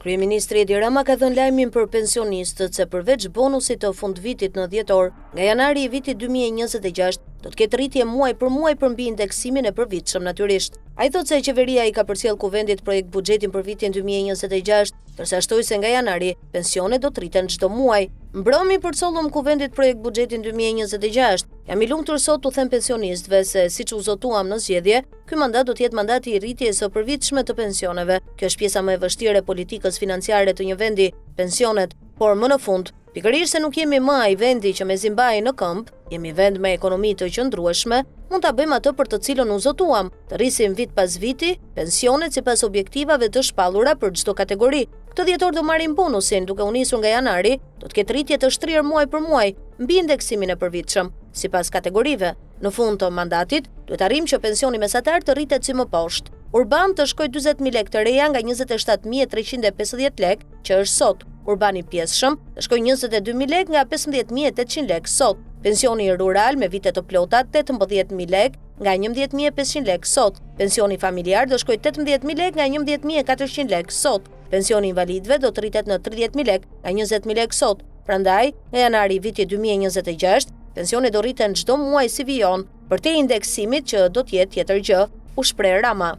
Kryeministri Edi Rama ka dhënë lajmin për pensionistët se përveç bonusit të fundvitit në dhjetor, nga janari i vitit 2026 do të ketë rritje muaj për muaj për mbi indeksimin e përvitshëm natyrisht. Ai thotë se qeveria i ka përcjell kuvendit projekt buxhetin për vitin 2026, ndërsa shtoi se nga janari pensionet do të rriten çdo muaj. Mbrëmi përcollëm kuvendit projekt buxhetin 2026. Jam i lumtur sot t'u them pensionistëve se siç u zotuam në zgjedhje, ky mandat do të jetë mandati i rritjes së përvitshme të pensioneve. Kjo është pjesa më e vështirë e politikës financiare të një vendi, pensionet, por më në fund, pikërisht se nuk jemi më ai vendi që me zimbaj në këmbë, jemi vend me ekonomi të qëndrueshme, mund ta bëjmë atë për të cilën u zotuam, të rrisim vit pas viti pensionet sipas objektivave të shpallura për çdo kategori. Këtë dhjetor do marrim bonusin, duke u nisur nga janari, do të ketë rritje të shtrirë muaj për muaj mbi indeksimin e përvitshëm, sipas kategorive. Në fund të mandatit, duhet arrijmë që pensioni mesatar të rritet si më poshtë. Urban të shkojë 40.000 lekë të reja nga 27.350 lekë, që është sot. Urbani pjesëshëm të shkojë 22.000 lekë nga 15.800 lekë sot. Pensioni rural me vite të plota 18.000 lekë nga 11.500 lekë sot. Pensioni familjar do shkojë 18.000 lekë nga 11.400 lekë sot. Pensioni invalidëve do të rritet në 30.000 lekë nga 20.000 lekë sot. Prandaj, nga janari i vitit 2026, pensionet do rriten çdo muaj si vijon, për te indeksimit që do të jetë tjetër gjë, u shpreh Rama.